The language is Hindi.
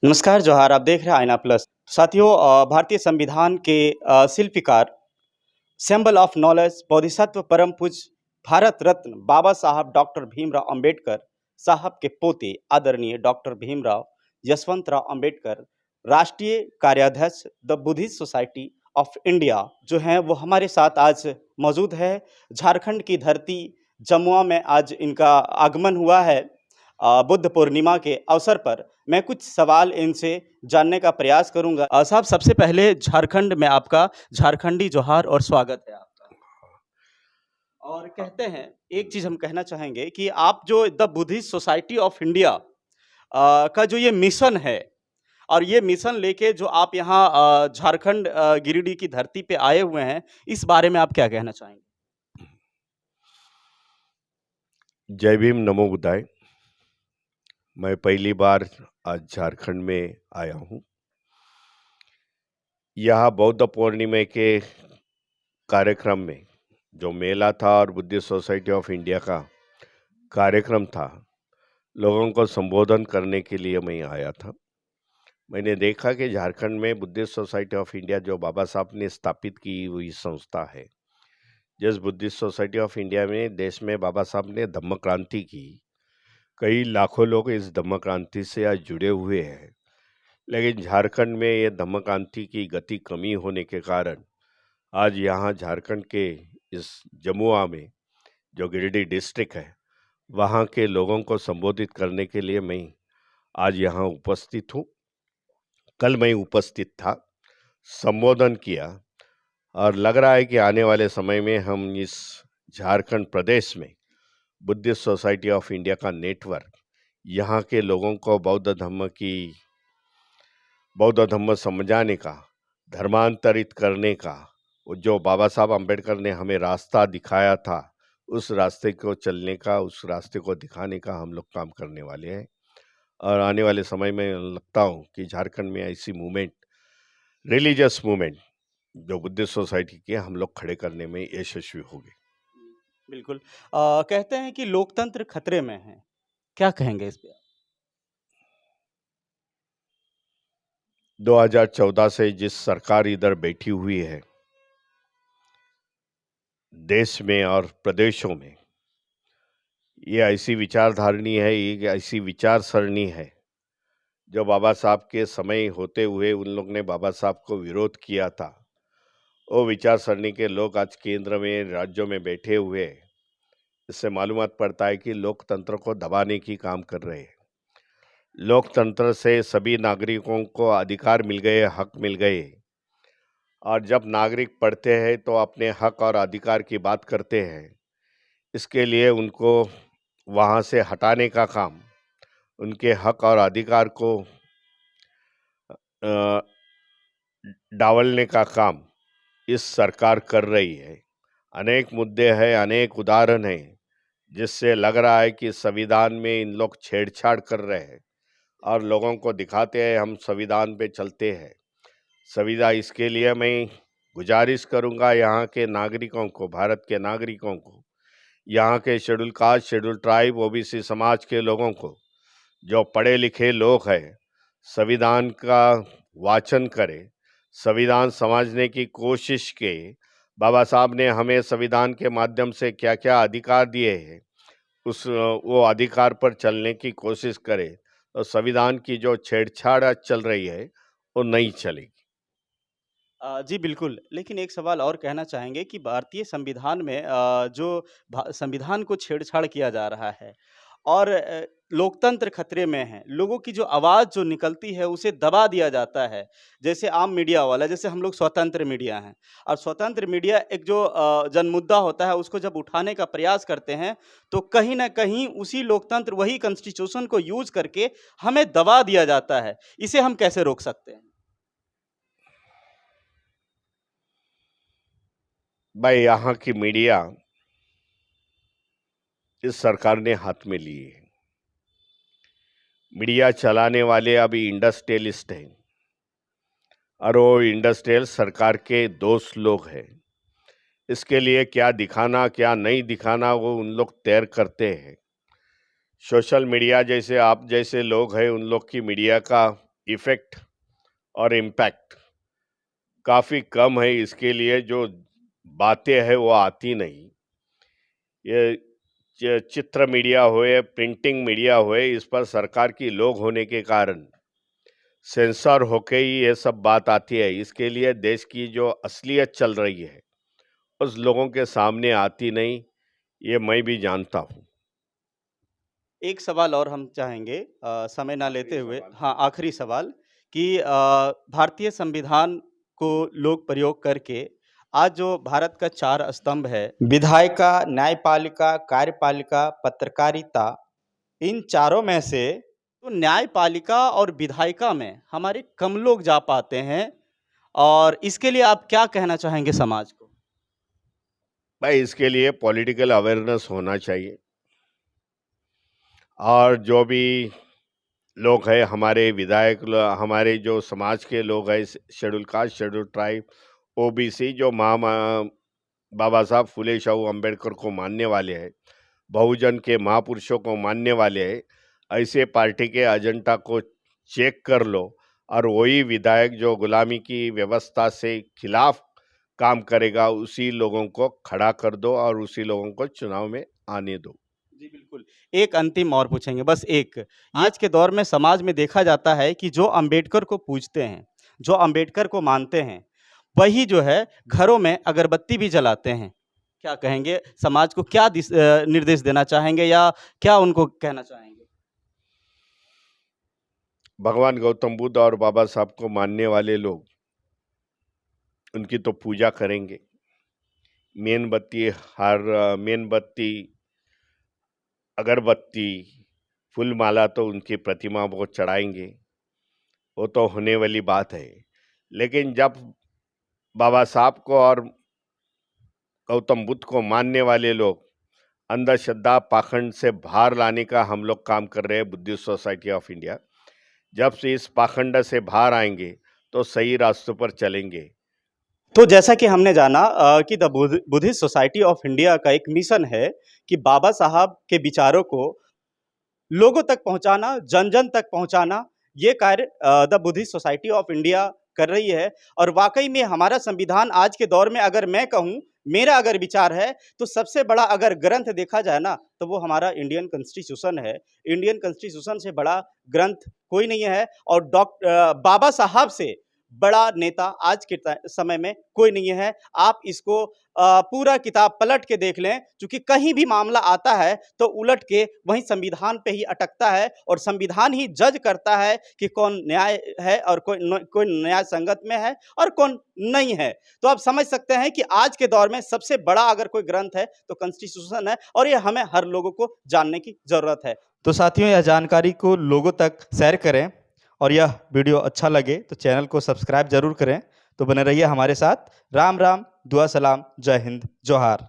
नमस्कार, जोहार। आप देख रहे हैं आईना प्लस। साथियों, भारतीय संविधान के शिल्पकार, सिंबल ऑफ नॉलेज, बोधिसत्व परम पूज्य भारत रत्न बाबा साहब डॉक्टर भीमराव अंबेडकर साहब के पोते आदरणीय डॉक्टर भीमराव यशवंतराव अंबेडकर, राष्ट्रीय कार्याध्यक्ष the Buddhist society of India जो हैं वो हमारे साथ आज मौजूद है। झारखंड की धरती जमुआ में आज इनका आगमन हुआ है। बुद्ध पूर्णिमा के अवसर पर मैं कुछ सवाल इनसे जानने का प्रयास करूंगा। साहब, सबसे पहले झारखंड में आपका झारखंडी जोहार और स्वागत है आपका। और कहते हैं, एक चीज हम कहना चाहेंगे कि आप जो the Buddhist society of India का जो ये मिशन है और ये मिशन लेके जो आप यहाँ झारखंड गिरिडीह की धरती पे आए हुए हैं, इस बारे में आप क्या कहना चाहेंगे? जय भीम, नमो बुद्धाय। मैं पहली बार आज झारखंड में आया हूँ। यहाँ बौद्ध पूर्णिमा के कार्यक्रम में जो मेला था और बुद्धिस्ट सोसाइटी ऑफ इंडिया का कार्यक्रम था, लोगों को संबोधन करने के लिए मैं आया था। मैंने देखा कि झारखंड में बुद्धिस्ट सोसाइटी ऑफ इंडिया जो बाबा साहब ने स्थापित की हुई संस्था है, जिस बुद्धिस्ट सोसाइटी ऑफ इंडिया में देश में बाबा साहब ने धम्म क्रांति की, कई लाखों लोग इस धम्म क्रांति से आज जुड़े हुए हैं। लेकिन झारखंड में ये धम्म क्रांति की गति कमी होने के कारण आज यहाँ झारखंड के इस जमुआ में जो गिरिडीह डिस्ट्रिक्ट है, वहाँ के लोगों को संबोधित करने के लिए मैं आज यहाँ उपस्थित हूँ। कल मैं उपस्थित था, संबोधन किया और लग रहा है कि आने वाले समय में हम इस झारखंड प्रदेश में बुद्धिस्ट सोसाइटी ऑफ इंडिया का नेटवर्क यहाँ के लोगों को बौद्ध धम्म समझाने का, धर्मांतरित करने का, जो बाबा साहब अम्बेडकर ने हमें रास्ता दिखाया था, उस रास्ते को चलने का, उस रास्ते को दिखाने का हम लोग काम करने वाले हैं। और आने वाले समय में लगता हूँ कि झारखंड में ऐसी मूवमेंट, रिलीजियस मूवमेंट जो बुद्धिस्ट सोसाइटी की, हम लोग खड़े करने में यशस्वी होंगे। बिल्कुल। कहते हैं कि लोकतंत्र खतरे में है, क्या कहेंगे इस पे? 2014 से जिस सरकार इधर बैठी हुई है देश में और प्रदेशों में, ये ऐसी विचारधारणी है, ये ऐसी विचार सरणी है जो बाबा साहब के समय होते हुए उन लोग ने बाबा साहब को विरोध किया था। वो विचार सरणी के लोग आज केंद्र में, राज्यों में बैठे हुए हैं। इससे मालूमात पड़ता है कि लोकतंत्र को दबाने की काम कर रहे हैं। लोकतंत्र से सभी नागरिकों को अधिकार मिल गए, हक मिल गए, और जब नागरिक पढ़ते हैं तो अपने हक और अधिकार की बात करते हैं। इसके लिए उनको वहाँ से हटाने का काम, उनके हक और अधिकार को डावलने का काम इस सरकार कर रही है। अनेक मुद्दे हैं, अनेक उदाहरण हैं, जिससे लग रहा है कि संविधान में इन लोग छेड़छाड़ कर रहे हैं और लोगों को दिखाते हैं हम संविधान पे चलते हैं। संविधान, इसके लिए मैं गुजारिश करूंगा यहाँ के नागरिकों को, भारत के नागरिकों को, यहाँ के schedule caste, schedule tribe, OBC समाज के लोगों को, जो पढ़े लिखे लोग हैं, संविधान का वाचन करें, संविधान समझने की कोशिश के। बाबा साहब ने हमें संविधान के माध्यम से क्या क्या अधिकार दिए हैं, वो अधिकार पर चलने की कोशिश करें, तो संविधान की जो छेड़छाड़ चल रही है वो नहीं चलेगी। जी बिल्कुल, लेकिन एक सवाल और कहना चाहेंगे कि भारतीय संविधान में जो संविधान को छेड़छाड़ किया जा रहा है और लोकतंत्र खतरे में है, लोगों की जो आवाज़ जो निकलती है उसे दबा दिया जाता है। जैसे आम मीडिया वाला, जैसे हम लोग स्वतंत्र मीडिया हैं और स्वतंत्र मीडिया एक जो जनमुद्दा होता है उसको जब उठाने का प्रयास करते हैं, तो कहीं न कहीं उसी लोकतंत्र, वही कॉन्स्टिट्यूशन को यूज़ करके हमें दबा दिया जाता है। इसे हम कैसे रोक सकते हैं? भाई, यहाँ की मीडिया इस सरकार ने हाथ में ली है। मीडिया चलाने वाले अभी इंडस्ट्रियलिस्ट हैं और वो इंडस्ट्रियल सरकार के दोस्त लोग हैं। इसके लिए क्या दिखाना, क्या नहीं दिखाना, वो उन लोग तय करते हैं। सोशल मीडिया जैसे आप जैसे लोग हैं, उन लोग की मीडिया का इफ़ेक्ट और इम्पैक्ट काफ़ी कम है। इसके लिए जो बातें हैं वो आती नहीं। ये चित्र मीडिया हो या प्रिंटिंग मीडिया हो, इस पर सरकार की लोग होने के कारण सेंसर होके ही ये सब बात आती है। इसके लिए देश की जो असलियत चल रही है उस लोगों के सामने आती नहीं, ये मैं भी जानता हूँ। एक सवाल और हम चाहेंगे समय ना आखिरी लेते हुए, सवाल। हाँ, आखिरी सवाल कि भारतीय संविधान को लोग प्रयोग करके आज जो भारत का 4 स्तंभ है, विधायिका, न्यायपालिका, कार्यपालिका, पत्रकारिता, इन चारों में से तो न्यायपालिका और विधायिका में हमारे कम लोग जा पाते हैं और इसके लिए आप क्या कहना चाहेंगे समाज को? भाई, इसके लिए पॉलिटिकल अवेयरनेस होना चाहिए और जो भी लोग हैं, हमारे विधायक, हमारे जो समाज के लोग हैं, schedule caste, schedule tribe, OBC, जो बाबा साहब फुले शाहू अम्बेडकर को मानने वाले हैं, बहुजन के महापुरुषों को मानने वाले हैं, ऐसे पार्टी के एजेंडा को चेक कर लो और वही विधायक जो गुलामी की व्यवस्था से खिलाफ काम करेगा, उसी लोगों को खड़ा कर दो और उसी लोगों को चुनाव में आने दो। जी, बिल्कुल। एक अंतिम और पूछेंगे, बस एक। आज के दौर में समाज में देखा जाता है कि जो अंबेडकर को पूजते हैं, जो अंबेडकर को मानते हैं, वही जो है घरों में अगरबत्ती भी जलाते हैं। क्या कहेंगे? समाज को क्या निर्देश देना चाहेंगे या क्या उनको कहना चाहेंगे? भगवान गौतम बुद्ध और बाबा साहब को मानने वाले लोग उनकी तो पूजा करेंगे। मेनबत्ती, अगरबत्ती, फूल माला तो उनकी प्रतिमा को चढ़ाएंगे, वो तो होने वाली बात है। लेकिन जब बाबा साहब को और गौतम बुद्ध को मानने वाले लोग अंधश्रद्धा, पाखंड से बाहर लाने का हम लोग काम कर रहे हैं, बुद्धिस्ट सोसाइटी ऑफ इंडिया। जब से इस पाखंड से बाहर आएंगे तो सही रास्तों पर चलेंगे। तो जैसा कि हमने जाना कि the Buddhist society of India का एक मिशन है कि बाबा साहब के विचारों को लोगों तक पहुंचाना, जन-जन तक पहुंचाना, ये कार्य the Buddhist society of India कर रही है और वाक़ई में हमारा संविधान आज के दौर में अगर मैं कहूँ, मेरा अगर विचार है, तो सबसे बड़ा अगर ग्रंथ देखा जाए ना, तो वो हमारा इंडियन कॉन्स्टिट्यूशन है। इंडियन कॉन्स्टिट्यूशन से बड़ा ग्रंथ कोई नहीं है और बाबा साहब से बड़ा नेता आज के समय में कोई नहीं है। आप इसको पूरा किताब पलट के देख लें, चूँकि कहीं भी मामला आता है तो उलट के वहीं संविधान पे ही अटकता है और संविधान ही जज करता है कि कौन न्याय है और कोई न्याय संगत में है और कौन नहीं है। तो आप समझ सकते हैं कि आज के दौर में सबसे बड़ा अगर कोई ग्रंथ है तो कॉन्स्टिट्यूशन है और ये हमें हर लोगों को जानने की ज़रूरत है। तो साथियों, यह जानकारी को लोगों तक शेयर करें और यह वीडियो अच्छा लगे तो चैनल को सब्सक्राइब जरूर करें। तो बने रहिए हमारे साथ। राम राम, दुआ सलाम, जय हिंद, जोहार।